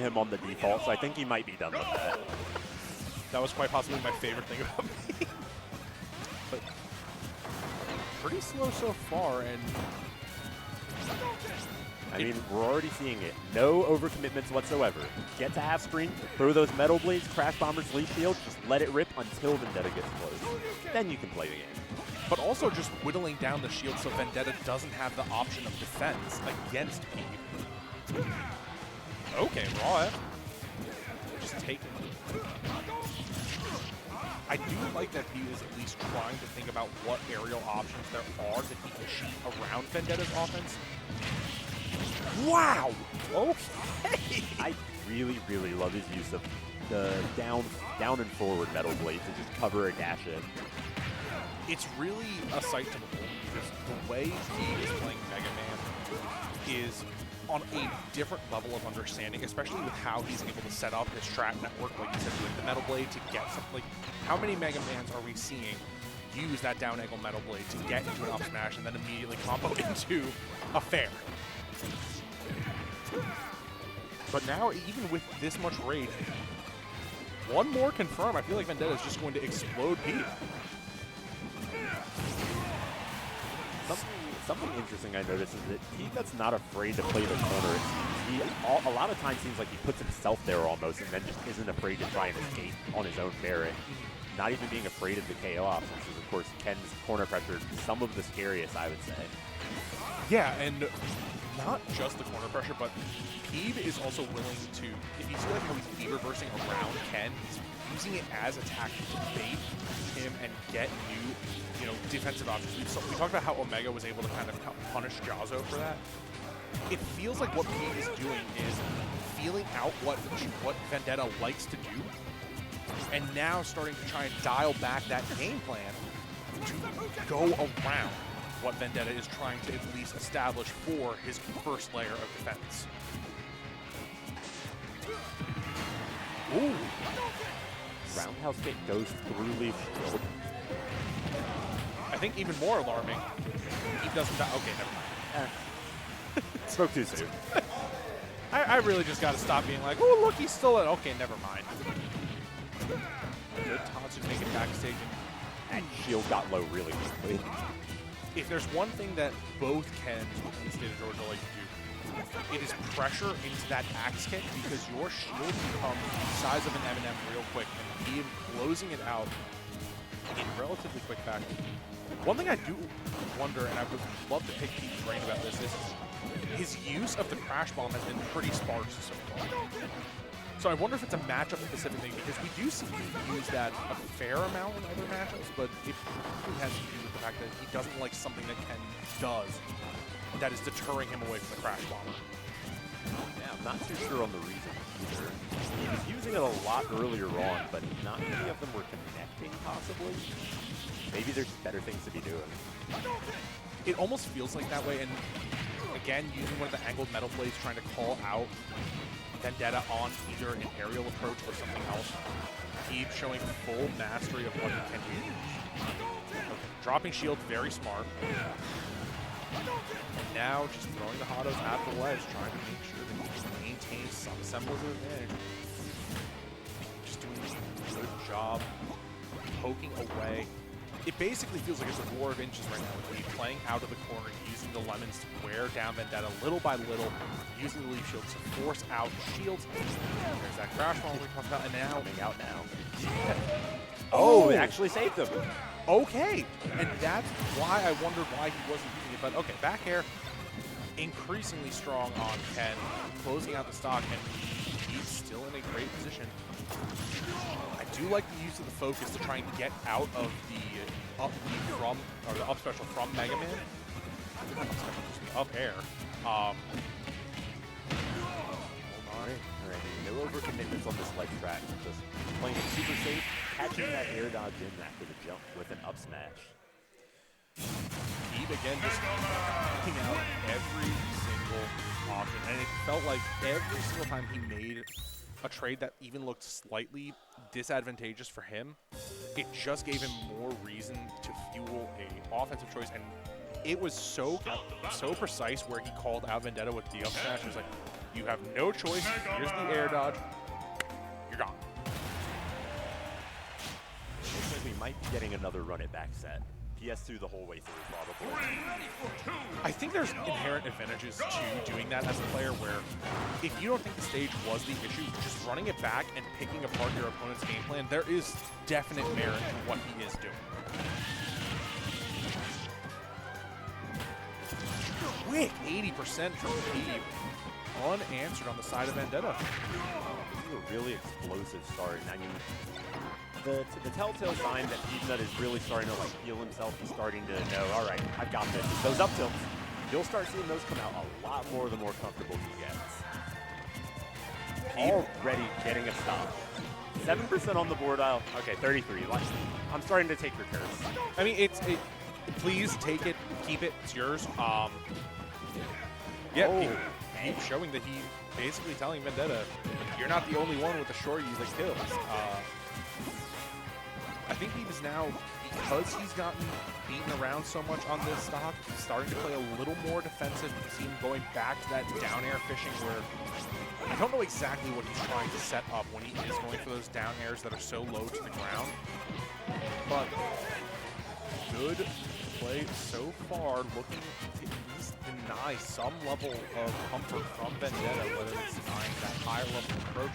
him on the default, so I think he might be done with that. That was quite possibly my favorite thing about me. But pretty slow so far, and I mean, we're already seeing it. No overcommitments whatsoever. Get to half screen, throw those Metal Blades, Crash Bombers, Leaf Shield, just let it rip until Vendetta gets close. Then you can play the game. but also just whittling down the shield so Vendetta doesn't have the option of defense against Pete. Okay, raw F. Just take it. I do like that he is at least trying to think about what aerial options there are that he can shoot around Vendetta's offense. Wow! Okay! I really, really love his use of the down and forward Metal Blade to just cover a dash in. It's really a sight to behold because the way he is playing Mega Man is on a different level of understanding, especially with how he's able to set up his trap network, like you said, with the Metal Blade to get something. Like, how many Mega Mans are we seeing use that down angle Metal Blade to get into an up smash and then immediately combo into a fair? But now, even with this much rage, one more confirm, I feel like Vendetta is just going to explode Pete. Something interesting I noticed is that Pete not afraid to play the corner. He a lot of times seems like he puts himself there almost and then just isn't afraid to try and escape on his own merit. Not even being afraid of the KO options is, of course, Ken's corner pressure some of the scariest, I would say. Yeah, and not just the corner pressure, but Peeb is also willing to, if you see like how he's Peeb reversing around Ken, he's using it as a tactic to bait him and get new, defensive options. We talked about how Omega was able to kind of punish Jazzo for that. It feels like what Peeb is doing is feeling out what Vendetta likes to do, and now starting to try and dial back that game plan to go around what Vendetta is trying to at least establish for his first layer of defense. Ooh. Roundhouse kick goes through Leaf Shield. I think even more alarming, he doesn't die. Okay, never mind. Spoke too soon. I really just got to stop being like, oh, look, he's still at. Okay, never mind. Good Tatsu make it backstage. And shield got low really quickly. If there's one thing that both Kens in the state of Georgia like to do, it is pressure into that axe kick because your shield becomes the size of an M&M real quick, and he closing it out in relatively quick fashion. One thing I do wonder, and I would love to pick Pete's brain about this, is his use of the Crash Bomb has been pretty sparse so far. So I wonder if it's a matchup specific thing, because we do see him use that a fair amount in other matchups, but it has to do with the fact that he doesn't like something that Ken does that is deterring him away from the Crash Bomber. Yeah, I'm not too sure on the reason either. He was using it a lot earlier on, but not many of them were connecting, possibly. Maybe there's better things to be doing. It almost feels like that way, and again, using one of the angled Metal Blades, trying to call out Vendetta on either an aerial approach or something else. Keep showing full mastery of what he can do. Okay. Dropping shield, very smart. And now just throwing the Hados at the ledge, trying to make sure that he maintains some semblance of advantage. Just doing a good job poking away. It basically feels like it's a war of inches right now with me playing out of the corner, using the lemons to wear down Vendetta little by little, using the leaf shields to force out shields. There's that crash bomb we talked about, and now Coming out now. Oh, it actually saved him. Okay, and that's why I wondered why he wasn't using it. But okay, back air, increasingly strong on Ken, closing out the stock, and he's still in a great position. I do like the use of the focus to try and get out of the up special from Mega Man. Up special, excuse me, up air. Hold on. Alright, no overcommitments on this ledge track. Just playing it super safe, catching that air dodge in after the jump with an up smash. Pete again just picking out every single option, and it felt like every single time he made a trade that even looked slightly disadvantageous for him, it just gave him more reason to fuel a offensive choice, and it was so precise where he called out Vendetta with the up smash. It was like, You have no choice. Here's the air dodge. You're gone. Looks like we might be getting another run it back set. PS2 the whole way through, probably. I think there's inherent advantages to doing that as a player where if you don't think the stage was the issue, just running it back and picking apart your opponent's game plan, there is definite merit in what he is doing. Quick 80% from Pete. Unanswered on the side of Vendetta. A really explosive start. And I mean, the telltale sign that Peanut is really starting to like feel himself. He's starting to know, all right, I've got this. Those up tilts, you'll start seeing those come out a lot more the more comfortable he gets. Already getting a stop. 7% on the board aisle. Okay, 33. I'm starting to take your curves. I mean, please take it, keep it, it's yours. Yeah, Pete showing that he basically telling Vendetta, you're not the only one with the short use like kills. I think he was now, because he's gotten beaten around so much on this stock, he's starting to play a little more defensive. You see him going back to that down air fishing where I don't know exactly what he's trying to set up when he is going for those down airs that are so low to the ground. But good play so far, looking to at least deny some level of comfort from Vendetta, whether it's denying that higher level approach.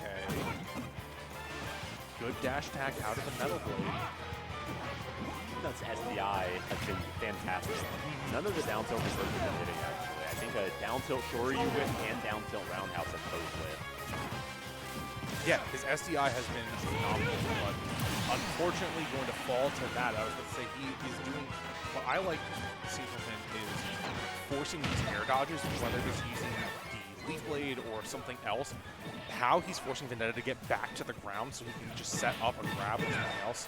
And okay. Good dash attack out of the Metal Blade. Peanut's SDI has been fantastic. None of the down tilt mistakes have been hitting, actually. I think a down tilt Shoryu whip and down tilt roundhouse have both lit. Yeah, his SDI has been phenomenal, but unfortunately going to fall to that. I was going to say he is doing what I like to see from him is forcing these air dodges, whether it's using the Leaf Blade or something else. How he's forcing Vendetta to get back to the ground so he can just set up a grab or something else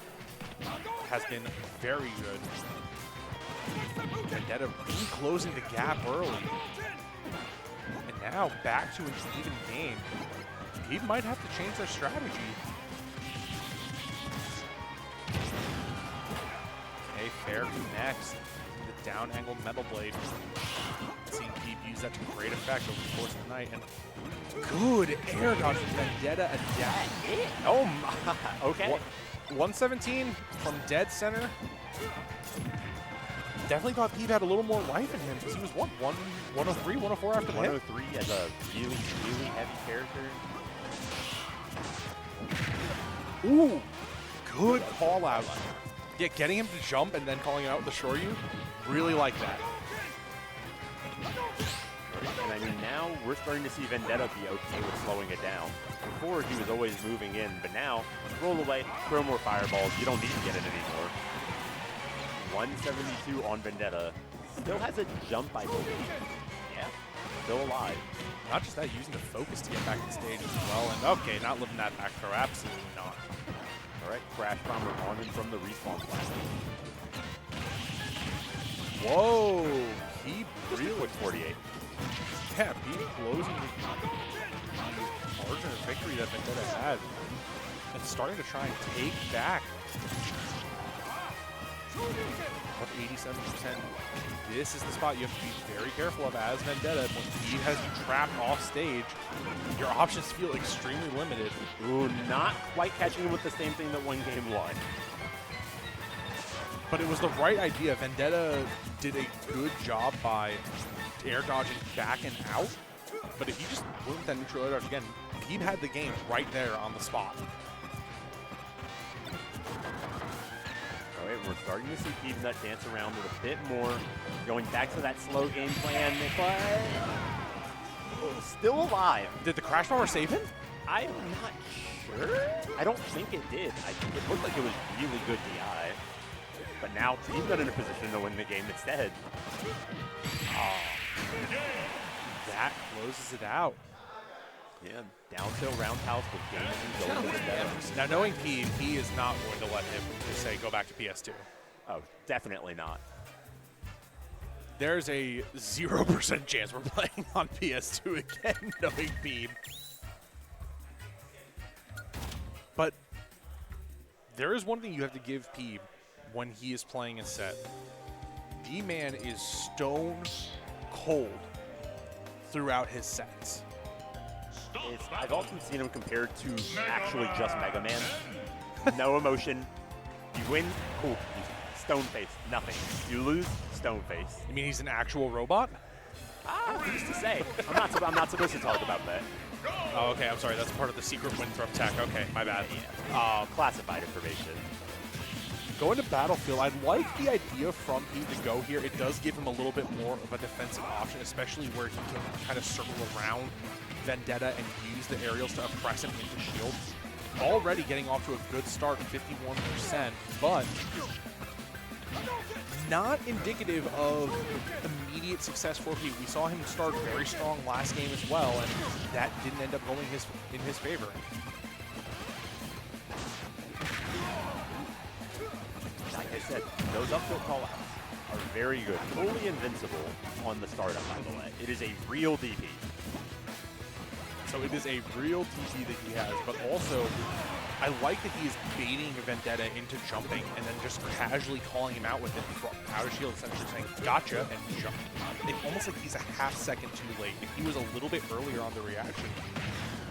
has been very good. Vendetta really closing the gap early. And now back to an even game. He might have to change their strategy. Okay, fair connects. The down angled Metal Blade. Seeing Keep use that to great effect over the course of the night. And good air dodge from Vendetta adapt. Oh my, okay. 117 from dead center. Definitely thought Peep had a little more life in him because he was 103, 104 after the hit. 103 as a really, really heavy character. Ooh, good call out. Yeah, getting him to jump and then calling out with the Shoryu, really like that. And I mean, now we're starting to see Vendetta be okay with slowing it down. Before, he was always moving in, but now, roll away, throw more fireballs. You don't need to get it anymore. 172 on Vendetta. Still has a jump, I believe. Yeah, still alive. Not just that, using the focus to get back to the stage as well. And okay, not living that back throw, absolutely not. All right, Crash Bomber on and from the respawn platform. Whoa, he Really quick 48. Yeah, Pete closing the margin of victory that Vendetta had and starting to try and take back. Up 87%. This is the spot you have to be very careful of as Vendetta. When Pete has you trapped off stage, your options feel extremely limited. Ooh, not quite catching him with the same thing that won game one. But it was the right idea. Vendetta did a good job by air dodging back and out. But if you just went with that neutral air dodge again, Pete had the game right there on the spot. All right, we're starting to see Peanut dance around it a bit more, going back to that slow game plan, but still alive. Did the Crash Bomber save him? I'm not sure. I don't think it did. It looked like it was really good DI. But now Peanut in a position to win the game instead. That closes it out. Yeah, down tilt roundhouse with game going to the death. Now, knowing Pete, he is not going to let him just say go back to PS2. Oh, definitely not. There's a 0% chance we're playing on PS2 again, knowing Pete. But there is one thing you have to give Pete when he is playing a set. D-Man is stone cold. throughout his sets. I've often seen him compared to actually just Mega Man. No emotion. You win, cool. You stone face, nothing. You lose, stone face. You mean he's an actual robot? Who's to say? I'm not supposed to talk about that. Oh, okay, I'm sorry. That's part of the secret Winthrop tech. Okay, my bad. Classified information. Going to Battlefield, I like the idea from Pete to go here. It does give him a little bit more of a defensive option, especially where he can kind of circle around Vendetta and use the aerials to oppress him into shield. Already getting off to a good start, 51%, but not indicative of immediate success for Pete. We saw him start very strong last game as well, and that didn't end up going in his favor. Like I said, those up tilt call-outs are very good. Fully invincible on the startup, by the way. It is a real DP. So it is a real TP that he has, but also I like that he is baiting Vendetta into jumping and then just casually calling him out with it out of shield, essentially saying, gotcha, and jump. It's almost like he's a half second too late. If he was a little bit earlier on the reaction,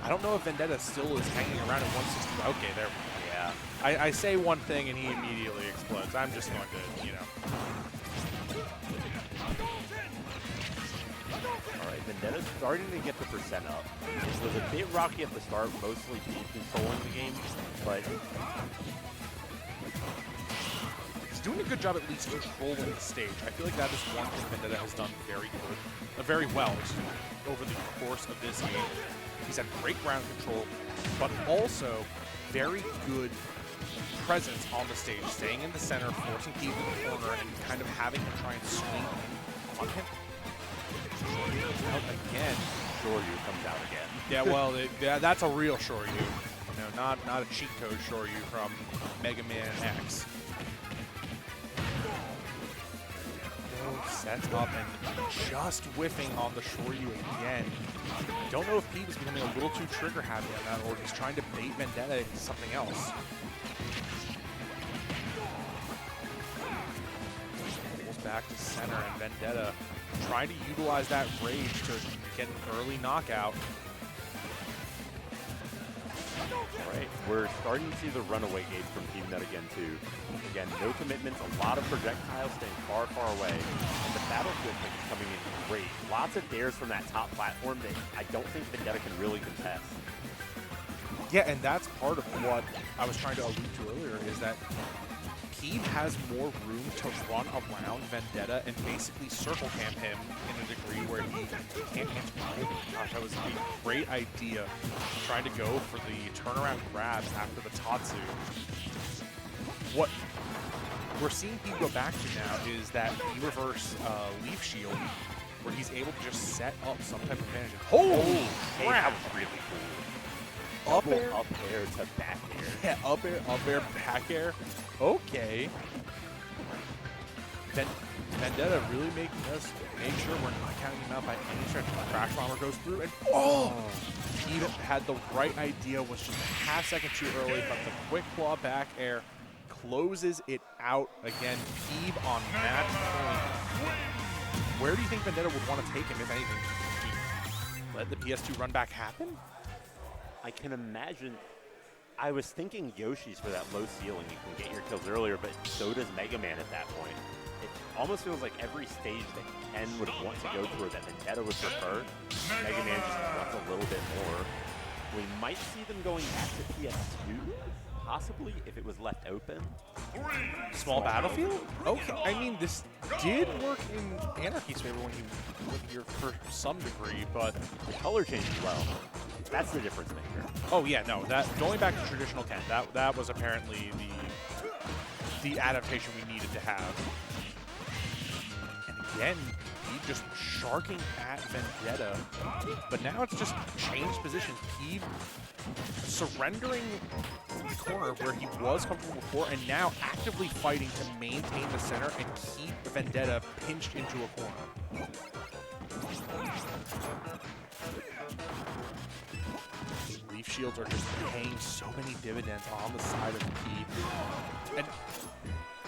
I don't know if Vendetta still is hanging around at 160. Okay, there. Yeah. I say one thing and he immediately explodes. I'm just going to, you know. Alright, Vendetta's starting to get the percent up. It was a bit rocky at the start, mostly Pete controlling the game, but he's doing a good job at least controlling the stage. I feel like that is one thing Vendetta has done very well over the course of this game. He's had great ground control, but also very good presence on the stage, staying in the center, forcing Pete in the corner, and kind of having him try and swing on him. Out again. Shoryu comes out again. Yeah, well, that's a real Shoryu. You know, not a cheat code Shoryu from Mega Man X. Sets up and just whiffing on the Shoryu again. Don't know if Pete is becoming a little too trigger happy on that, or he's trying to bait Vendetta into something else. Pulls back to center, and Vendetta trying to utilize that rage to get an early knockout. Alright, we're starting to see the runaway gate from Team Nut again too. Again, no commitments, a lot of projectiles staying far, far away. And the battlefield pick is coming in great. Lots of dares from that top platform that I don't think Vendetta can really contest. Yeah, and that's part of what I was trying to allude to earlier, is that Pete has more room to run around Vendetta and basically circle camp him in a degree where he can't answer. Gosh, that was a great idea, trying to go for the turnaround grabs after the Tatsu. What we're seeing Pete go back to now is that reverse leaf shield, where he's able to just set up some type of advantage. Holy crap! That was really cool. Up air, up air to back air. Yeah, up air, back air. Okay. Vendetta really making us make sure we're not counting him out by any stretch. The Crash Bomber goes through, and he had the right idea, was just a half second too early, but the quick claw back air closes it out again. Peeb on match point. Where do you think Vendetta would want to take him, if anything? Let the PS2 run back happen? I can imagine. I was thinking Yoshi's for that low ceiling. You can get your kills earlier, but so does Mega Man at that point. It almost feels like every stage that Ken would want to go through, that Vendetta would prefer, Mega Man just wants a little bit more. We might see them going back to PS2, possibly, if it was left open. Small battlefield? Okay, I mean, this did work in Anarchy's favor when he went here for some degree, but The color change as well. That's the difference maker. oh yeah, no, that going back to traditional Ken, that was apparently the adaptation we needed to have. And again, Peeb just sharking at Vendetta, but now it's just changed positions. Peeb surrendering the corner where he was comfortable before, and now actively fighting to maintain the center and keep Vendetta pinched into a corner. Leaf shields are just paying so many dividends on the side of Peeb. And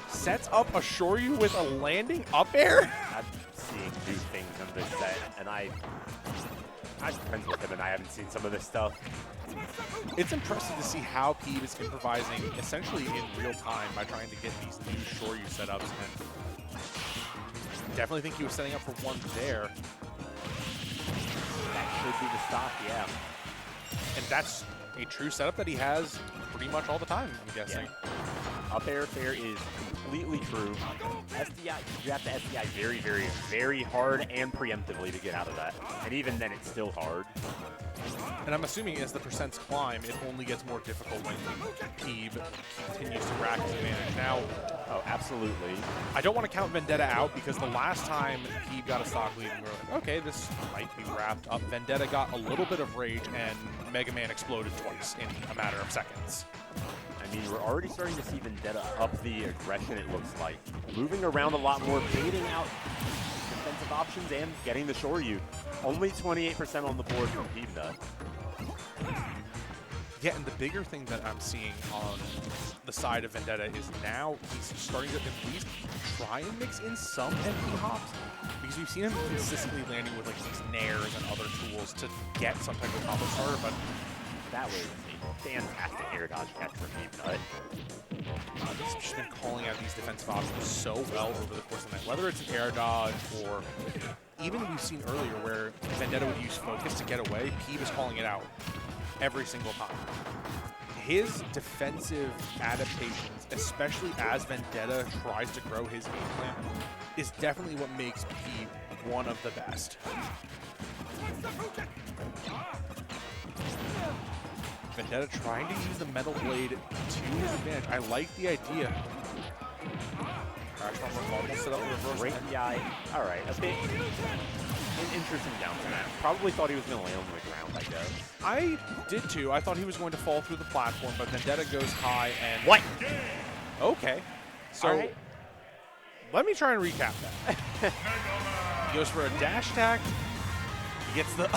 sets up a Shoryu with a landing up air? I'm seeing new things in this set, and depends with him, and I haven't seen some of this stuff. It's impressive to see how Peeb is improvising essentially in real time by trying to get these new Shoryu setups. And definitely think he was setting up for one there. That should be the stock, yeah. And that's a true setup that he has pretty much all the time, I'm guessing. Yeah. Up air fair is completely true. SDI, you have to SDI very, very, very hard and preemptively to get out of that. And even then, it's still hard. And I'm assuming as the percents climb, it only gets more difficult when Peeb continues to rack his advantage. Now, oh, absolutely. I don't want to count Vendetta out because the last time Peeb got a stock lead, we were like, okay, this might be wrapped up. Vendetta got a little bit of rage, and Mega Man exploded twice in a matter of seconds. I mean, we're already starting to see Vendetta up the aggression, it looks like. Moving around a lot more, baiting out defensive options and getting the Shoryu. Only 28% on the board from Peeb, though. Yeah, and the bigger thing that I'm seeing on the side of Vendetta is now he's starting to at least try and mix in some MP hops, because we've seen him consistently landing with like these nairs and other tools to get some type of combo starter, but that was a fantastic air dodge catch from Peeb Nut. He's just been calling out these defensive options so well over the course of the night, whether it's an air dodge or even we've seen earlier where Vendetta would use focus to get away, Peeb is calling it out every single time. His defensive adaptations, especially as Vendetta tries to grow his game plan, is definitely what makes Peeb one of the best. Vendetta trying to use the Metal Blade to his advantage. I like the idea. Crash Bomber almost set up the reverse. Great DI. All right, a bit interesting down smash. Probably thought he was going to land on the ground, I guess. I did too. I thought he was going to fall through the platform, but Vendetta goes high and... What? Okay. So, let me try and recap that. He goes for a dash attack. He gets the...